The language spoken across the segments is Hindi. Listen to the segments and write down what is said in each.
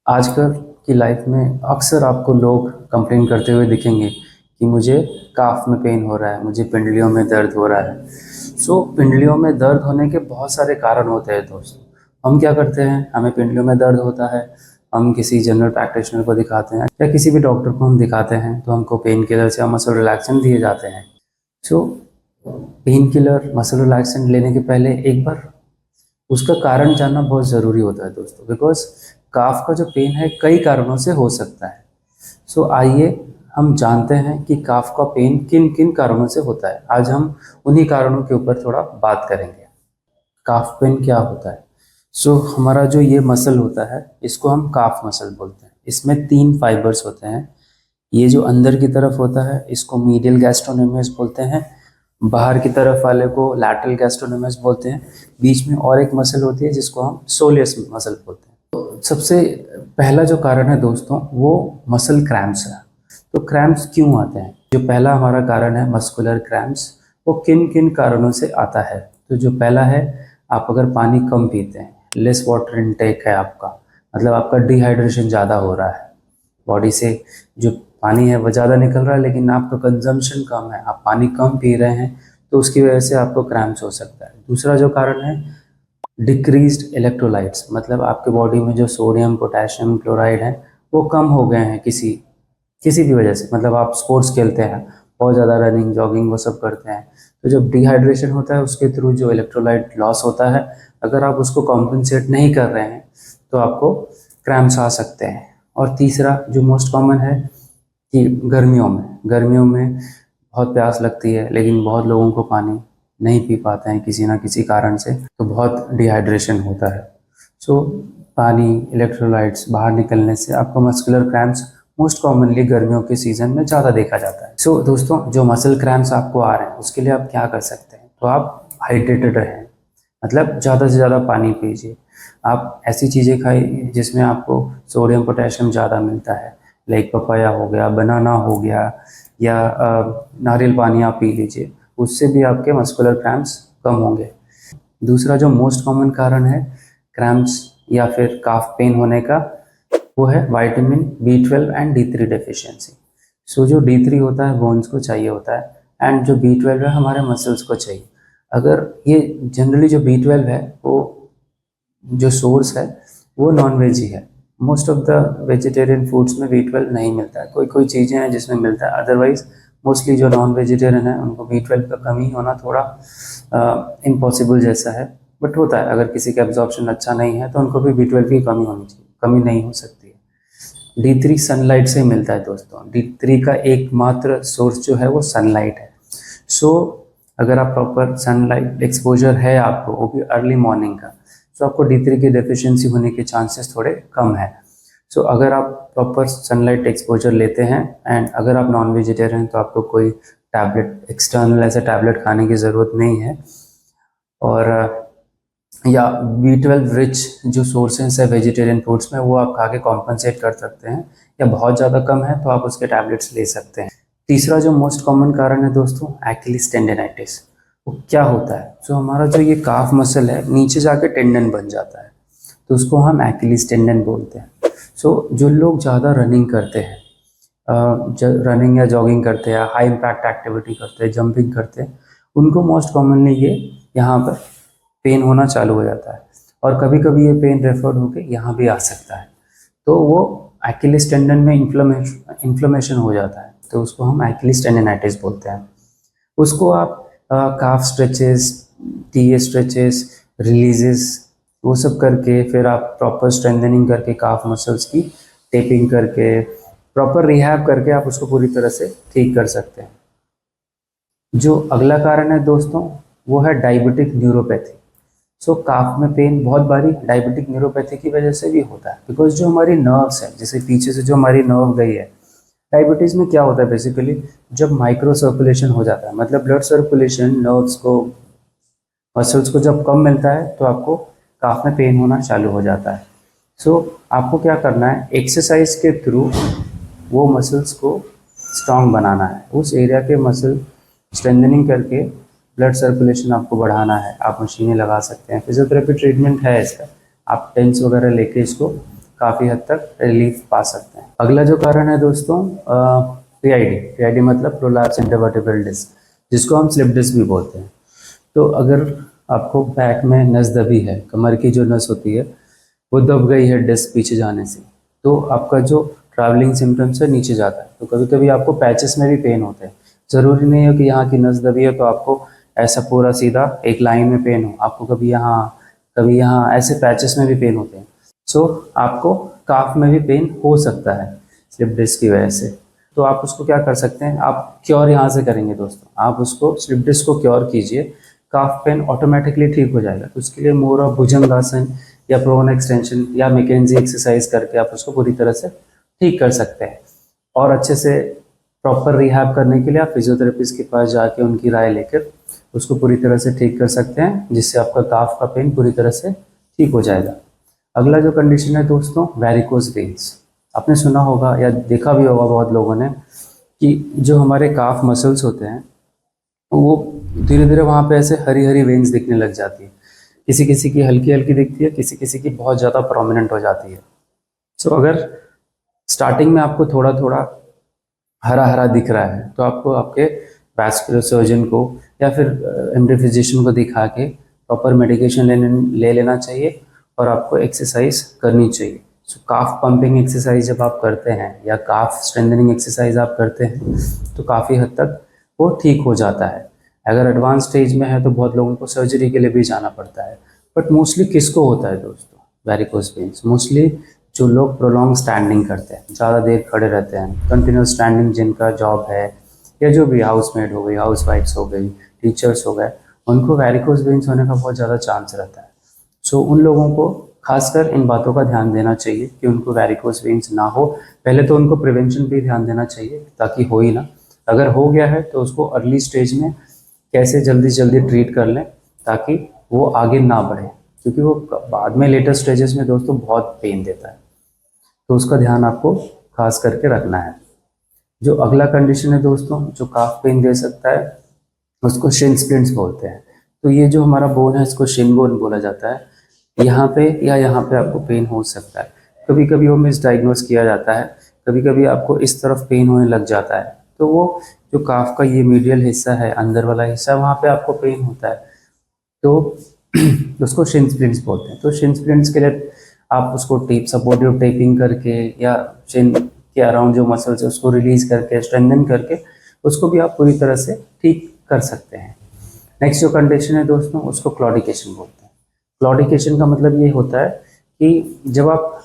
आजकल की लाइफ में अक्सर आपको लोग कंप्लेन करते हुए दिखेंगे कि मुझे काफ में पेन हो रहा है, मुझे पिंडलियों में दर्द हो रहा है। पिंडलियों में दर्द होने के बहुत सारे कारण होते हैं दोस्तों। हम क्या करते हैं, हमें पिंडलियों में दर्द होता है, हम किसी जनरल प्रैक्टिशनर को दिखाते हैं या किसी भी डॉक्टर को हम दिखाते हैं तो हमको पेन किलर या मसल रिलैक्सेंट दिए जाते हैं। सो पेन किलर मसल रिलैक्सेंट लेने के पहले एक बार उसका कारण जानना बहुत ज़रूरी होता है दोस्तों, बिकॉज काफ का जो पेन है कई कारणों से हो सकता है। आइए हम जानते हैं कि काफ का पेन किन किन कारणों से होता है। आज हम उन्हीं कारणों के ऊपर थोड़ा बात करेंगे। काफ पेन क्या होता है? हमारा जो ये मसल होता है इसको हम काफ मसल बोलते हैं। इसमें 3 फाइबर्स होते हैं। ये जो अंदर की तरफ होता है इसको मीडियल गैस्ट्रोनेमियस बोलते हैं, बाहर की तरफ वाले को लैटरल गैस्ट्रोनेमियस बोलते हैं, बीच में और एक मसल होती है जिसको हम सोलियस मसल बोलते हैं। तो सबसे पहला जो कारण है दोस्तों वो मसल क्रैम्प्स है। तो क्रैम्प्स क्यों आते हैं? जो पहला हमारा कारण है मस्कुलर क्रैम्प्स, वो किन किन कारणों से आता है? तो जो पहला है, आप अगर पानी कम पीते हैं, लेस वाटर इनटेक है आपका, मतलब आपका डिहाइड्रेशन ज़्यादा हो रहा है, बॉडी से जो पानी है वो ज़्यादा निकल रहा है लेकिन आपका कंजम्पशन कम है, आप पानी कम पी रहे हैं, तो उसकी वजह से आपको क्रैम्प्स हो सकता है। दूसरा जो कारण है डिक्रीज्ड इलेक्ट्रोलाइट्स, मतलब आपके बॉडी में जो सोडियम पोटेशियम क्लोराइड है वो कम हो गए हैं किसी किसी भी वजह से। मतलब आप स्पोर्ट्स खेलते हैं, बहुत ज़्यादा रनिंग जॉगिंग वो सब करते हैं, तो जब डिहाइड्रेशन होता है उसके थ्रू जो इलेक्ट्रोलाइट लॉस होता है, अगर आप उसको कॉम्पनसेट नहीं कर रहे हैं तो आपको क्रैम्प्स आ सकते हैं। और तीसरा जो मोस्ट कॉमन है कि गर्मियों में बहुत प्यास लगती है लेकिन बहुत लोगों को पानी नहीं पी पाते हैं किसी ना किसी कारण से, तो बहुत डिहाइड्रेशन होता है। पानी इलेक्ट्रोलाइट्स बाहर निकलने से आपको मस्कुलर क्रैम्प्स मोस्ट कॉमनली गर्मियों के सीज़न में ज़्यादा देखा जाता है। दोस्तों, जो मसल क्रैम्प्स आपको आ रहे हैं उसके लिए आप क्या कर सकते हैं? तो आप हाइड्रेटेड रहें, मतलब ज़्यादा से ज़्यादा पानी पीजिए। आप ऐसी चीज़ें खाइए जिसमें आपको सोडियम पोटेशियम ज़्यादा मिलता है, लाइक पपाया हो गया, बनाना हो गया, या नारियल पानी आप पी लीजिए, उससे भी आपके मस्कुलर क्रैम्प्स कम होंगे। दूसरा जो मोस्ट कॉमन कारण है क्रैम्प्स या फिर काफ पेन होने का, वो है vitamin B12 and D3 deficiency. जो D3 होता है बोन्स को चाहिए होता है, एंड जो B12 है हमारे मसल्स को चाहिए। अगर ये जनरली जो B12 है वो जो सोर्स है वो नॉन वेज ही है। Most of the vegetarian foods में B12 नहीं मिलता है, कोई कोई चीज़ें हैं जिसमें मिलता है, अदरवाइज मोस्टली जो नॉन वेजिटेरियन है उनको B12 का कमी होना थोड़ा इम्पॉसिबल जैसा है, बट होता है। अगर किसी का एब्जॉर्प्शन अच्छा नहीं है तो उनको भी B12 की कमी होनी चाहिए, कमी नहीं हो सकती है। D3 सनलाइट से मिलता है दोस्तों। D3 का एकमात्र सोर्स जो है वो सनलाइट है। अगर आप प्रॉपर सनलाइट एक्सपोजर है आपको, वो भी अर्ली मॉर्निंग का, आपको D3 की डेफिशिएंसी होने के चांसेस थोड़े कम है। अगर आप प्रॉपर सनलाइट एक्सपोजर लेते हैं, एंड अगर आप नॉन वेजिटेरियन तो आपको कोई टैबलेट एक्सटर्नल ऐसे टैबलेट खाने की ज़रूरत नहीं है। और या B12 रिच जो सोर्सेस है वेजिटेरियन फूड्स में वो आप खा के कॉम्पनसेट कर सकते हैं, या बहुत ज़्यादा कम है तो आप उसके टैबलेट्स ले सकते हैं। तीसरा जो मोस्ट कॉमन कारण है दोस्तों एक्किलीज टेंडिनाइटिस। वो क्या होता है? हमारा जो ये काफ मसल है नीचे जाके टेंडन बन जाता है, तो उसको हम एक्किलीज टेंडन बोलते हैं। जो लोग ज़्यादा रनिंग करते हैं, रनिंग या जॉगिंग करते हैं, हाई इम्पैक्ट एक्टिविटी करते हैं, जंपिंग करते हैं, उनको मोस्ट कॉमनली ये यहाँ पर पेन होना चालू हो जाता है। और कभी कभी ये पेन रेफर्ड होकर यहाँ भी आ सकता है, तो वो एक्किलीज टेंडन में इन्फ्लेमेशन हो जाता है, तो उसको हम एक्किलीज टेंडिनाइटिस बोलते हैं। उसको आप काफ स्ट्रेचेस, टीए स्ट्रेचेस, रिलीजेस, वो सब करके, फिर आप प्रॉपर स्ट्रेंथनिंग करके काफ मसल्स की टेपिंग करके, प्रॉपर रिहैब करके आप उसको पूरी तरह से ठीक कर सकते हैं। जो अगला कारण है दोस्तों वो है डायबिटिक न्यूरोपैथी। काफ में पेन बहुत बारी डायबिटिक न्यूरोपैथी की वजह से भी होता है, बिकॉज जो हमारी नर्व्स है, जैसे पीछे से जो हमारी नर्व गई है, डायबिटीज़ में क्या होता है बेसिकली, जब माइक्रो सर्कुलेशन हो जाता है, मतलब ब्लड सर्कुलेशन नर्व्स को मसल्स को जब कम मिलता है तो आपको काफ में पेन होना चालू हो जाता है। आपको क्या करना है, एक्सरसाइज के थ्रू वो मसल्स को स्ट्रॉन्ग बनाना है, उस एरिया के मसल स्ट्रेंथनिंग करके ब्लड सर्कुलेशन आपको बढ़ाना है। आप मशीनें लगा सकते हैं, फिजियोथेरेपी ट्रीटमेंट है इसका, आप टेंस वगैरह लेके इसको काफ़ी हद तक रिलीफ पा सकते हैं। अगला जो कारण है दोस्तों पीआईडी मतलब प्रोलैप्स इंटरवर्टेब्रल डिस्क, जिसको हम स्लिप डिस्क भी बोलते हैं। तो अगर आपको बैक में नस दबी है, कमर की जो नस होती है वो दब गई है डिस्क पीछे जाने से, तो आपका जो ट्रैवलिंग सिम्टम्स है नीचे जाता है। तो कभी कभी आपको पैचेस में भी पेन होते हैं। ज़रूरी नहीं है कि यहाँ की नस दबी है तो आपको ऐसा पूरा सीधा एक लाइन में पेन हो, आपको कभी यहाँ ऐसे पैचेस में भी पेन होते हैं। सो आपको काफ में भी पेन हो सकता है स्लिप डिस्क की वजह से। तो आप उसको क्या कर सकते हैं, आप क्योर यहाँ से करेंगे दोस्तों, आप उसको स्लिप डिस्क को क्योर कीजिए, काफ पेन ऑटोमेटिकली ठीक हो जाएगा। तो उसके लिए मोर ऑफ भुजंगासन या प्रोन एक्सटेंशन या मैकेंजी एक्सरसाइज करके आप उसको पूरी तरह से ठीक कर सकते हैं। और अच्छे से प्रॉपर रिहैब करने के लिए आप फिजियोथेरेपिस्ट के पास जाके उनकी राय लेकर उसको पूरी तरह से ठीक कर सकते हैं, जिससे आपका काफ का पेन पूरी तरह से ठीक हो जाएगा। अगला जो कंडीशन है दोस्तों वेरिकोज वेन्स। आपने सुना होगा या देखा भी होगा बहुत लोगों ने कि जो हमारे काफ मसल्स होते हैं वो धीरे धीरे वहाँ पे ऐसे हरी हरी वेन्स दिखने लग जाती है। किसी किसी की हल्की हल्की दिखती है, किसी किसी की बहुत ज़्यादा प्रोमिनेंट हो जाती है। सो अगर स्टार्टिंग में आपको थोड़ा थोड़ा हरा हरा दिख रहा है तो आपको आपके वैस्कुलर सर्जन को या फिर एमडी फिजिशियन को दिखा के प्रॉपर मेडिकेशन ले लेना चाहिए और आपको एक्सरसाइज करनी चाहिए। सो काफ पंपिंग एक्सरसाइज जब आप करते हैं या काफ स्ट्रेंथनिंग एक्सरसाइज आप करते हैं तो काफ़ी हद तक वो ठीक हो जाता है। अगर एडवांस स्टेज में है तो बहुत लोगों को सर्जरी के लिए भी जाना पड़ता है। बट मोस्टली किसको होता है दोस्तों वेरिकोज वेन्स? मोस्टली जो लोग प्रोलॉन्ग स्टैंडिंग करते हैं, ज़्यादा देर खड़े रहते हैं, कंटिन्यूस स्टैंडिंग जिनका जॉब है, या जो भी हाउसमेड हो गई, हाउस वाइफ्स हो गई, टीचर्स हो गए, उनको वेरिकोज वेन्स होने का बहुत ज़्यादा चांस रहता है। सो उन लोगों को खासकर इन बातों का ध्यान देना चाहिए कि उनको वेरिकोज वेन्स ना हो। पहले तो उनको प्रिवेंशन भी ध्यान देना चाहिए ताकि हो ही ना। अगर हो गया है तो उसको अर्ली स्टेज में कैसे जल्दी जल्दी ट्रीट कर लें ताकि वो आगे ना बढ़े, क्योंकि वो बाद में लेटर स्टेजेस में दोस्तों बहुत पेन देता है। तो उसका ध्यान आपको खास करके रखना है। जो अगला कंडीशन है दोस्तों जो काफ पेन दे सकता है उसको शिन स्प्लिंट्स बोलते हैं। तो ये जो हमारा बोन है इसको शिन बोन बोला जाता है। यहाँ पे या यहाँ पे आपको पेन हो सकता है। कभी कभी वो मिसडाइग्नोज किया जाता है, कभी कभी आपको इस तरफ पेन होने लग जाता है। तो वो जो काफ का ये मीडियल हिस्सा है, अंदर वाला हिस्सा, वहाँ पे आपको पेन होता है तो उसको शिन स्प्लिंट्स बोलते हैं। तो शिन स्प्लिंट्स के लिए आप उसको टेप सपोर्टिव टेपिंग करके या शिन के अराउंड जो मसल्स है उसको रिलीज करके स्ट्रेंथन करके उसको भी आप पूरी तरह से ठीक कर सकते हैं। नेक्स्ट जो कंडीशन है दोस्तों उसको क्लॉडिकेशन बोलते हैं। क्लॉडिकेशन का मतलब ये होता है कि जब आप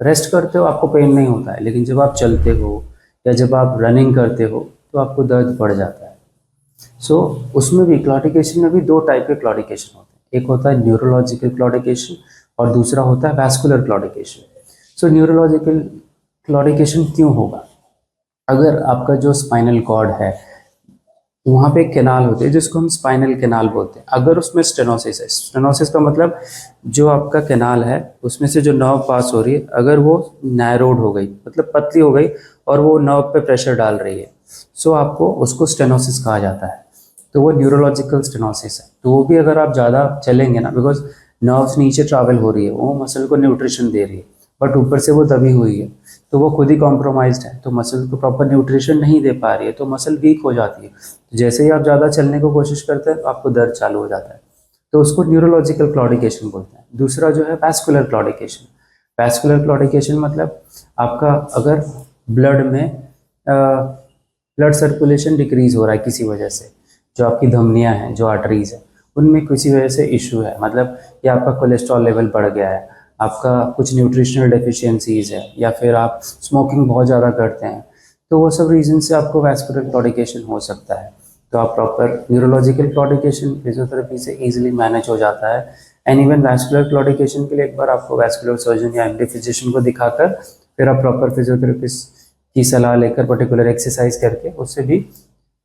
रेस्ट करते हो आपको पेन नहीं होता है, लेकिन जब आप चलते हो या जब आप रनिंग करते हो तो आपको दर्द बढ़ जाता है। सो उसमें भी क्लॉडिकेशन में भी दो टाइप के क्लॉडिकेशन होते हैं। एक होता है न्यूरोलॉजिकल क्लॉडिकेशन और दूसरा होता है वैस्कुलर क्लॉडिकेशन। सो न्यूरोलॉजिकल क्लॉडिकेशन क्यों होगा? अगर आपका जो स्पाइनल कॉर्ड है वहाँ पे एक कैनाल होती है जिसको हम स्पाइनल कैनाल बोलते हैं। अगर उसमें स्टेनोसिस है, स्टेनोसिस का मतलब जो आपका कैनाल है उसमें से जो नर्व पास हो रही है अगर वो नैरोड हो गई, मतलब पतली हो गई और वो नर्व पे प्रेशर डाल रही है, सो आपको उसको स्टेनोसिस कहा जाता है। तो वो न्यूरोलॉजिकल स्टेनोसिस है। तो वो भी अगर आप ज़्यादा चलेंगे ना, बिकॉज नर्व्स नीचे ट्रैवल हो रही है, वो मसल को न्यूट्रिशन दे रही है, बट ऊपर से वो दबी हुई है तो वो खुद ही कॉम्प्रोमाइज्ड है, तो मसल को प्रॉपर न्यूट्रिशन नहीं दे पा रही है तो मसल वीक हो जाती है। तो जैसे ही आप ज़्यादा चलने को कोशिश करते हैं तो आपको दर्द चालू हो जाता है। तो उसको न्यूरोलॉजिकल क्लॉडिकेशन बोलते हैं। दूसरा जो है वैस्कुलर क्लॉडिकेशन। वैस्कुलर क्लॉडिकेशन मतलब आपका अगर ब्लड में ब्लड सर्कुलेशन डिक्रीज हो रहा है किसी वजह से, जो आपकी धमनियाँ हैं, जो आर्टरीज हैं, उनमें किसी वजह से इशू है, मतलब या आपका कोलेस्ट्रॉल लेवल बढ़ गया है, आपका कुछ न्यूट्रिशनल डेफिशिएंसीज है, या फिर आप स्मोकिंग बहुत ज़्यादा करते हैं, तो वो सब रीज़न से आपको वैस्कुलर क्लॉडिकेशन हो सकता है। तो आप प्रॉपर न्यूरोलॉजिकल क्लॉडिकेशन फिजियोथेरेपी से इजीली मैनेज हो जाता है। एंड इवन वैस्कुलर क्लॉडिकेशन के लिए एक बार आपको वैस्कुलर सर्जन या एमडी फिजिशियन को दिखाकर फिर आप प्रॉपर फिजियोथेरेपिस्ट की सलाह लेकर पर्टिकुलर एक्सरसाइज करके उससे भी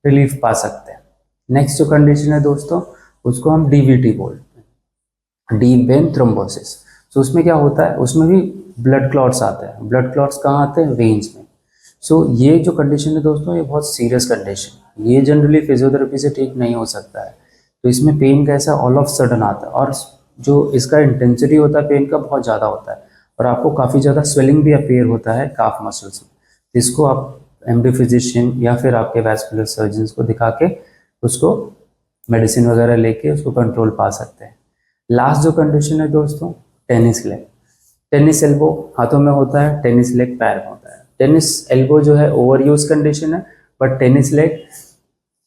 रिलीफ पा सकते हैं। नेक्स्ट जो कंडीशन है दोस्तों उसको हम डीवीटी बोलते हैं, डीप वेन थ्रोम्बोसिस। तो उसमें क्या होता है, उसमें भी ब्लड क्लॉट्स आते हैं। ब्लड क्लॉट्स कहाँ आते हैं? वेन्स में। सो ये जो कंडीशन है दोस्तों ये बहुत सीरियस कंडीशन, ये जनरली फिजियोथेरेपी से ठीक नहीं हो सकता है। तो इसमें पेन कैसा ऑल ऑफ सडन आता है और जो इसका इंटेंसिटी होता है पेन का बहुत ज़्यादा होता है। और आपको काफ़ी ज़्यादा स्वेलिंग भी अपीयर होता है काफ मसल्स में। तो इसको आप एमडी फिजिशियन या फिर आपके वैस्कुलर सर्जन्स को दिखा के उसको मेडिसिन वगैरह लेके उसको कंट्रोल पा सकते हैं। लास्ट जो कंडीशन है दोस्तों, टेनिस लेग। टेनिस एल्बो हाथों में होता है, टेनिस लेग पैर में होता है। टेनिस एल्बो जो है ओवर यूज कंडीशन है, बट टेनिस लेग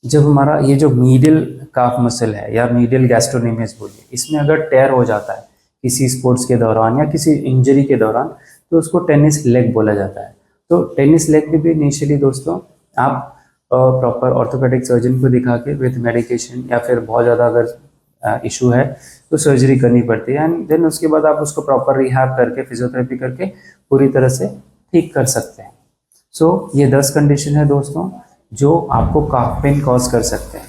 जब हमारा ये जो मीडियल काफ मसल है या मीडियल गैस्ट्रोनेमियस बोलिए, इसमें अगर टेयर हो जाता है किसी स्पोर्ट्स के दौरान या किसी इंजरी के दौरान, तो उसको टेनिस लेग बोला जाता है। तो टेनिस लेग भी इनिशियली दोस्तों आप प्रॉपर ऑर्थोपेडिक सर्जन को दिखा के विथ मेडिकेशन या फिर बहुत ज़्यादा अगर इशू है तो सर्जरी करनी पड़ती है, एंड देन उसके बाद आप उसको प्रॉपर रिहैब करके फिजियोथेरेपी करके पूरी तरह से ठीक कर सकते हैं। सो ये 10 कंडीशन है दोस्तों जो आपको काफ पेन कॉज कर सकते हैं।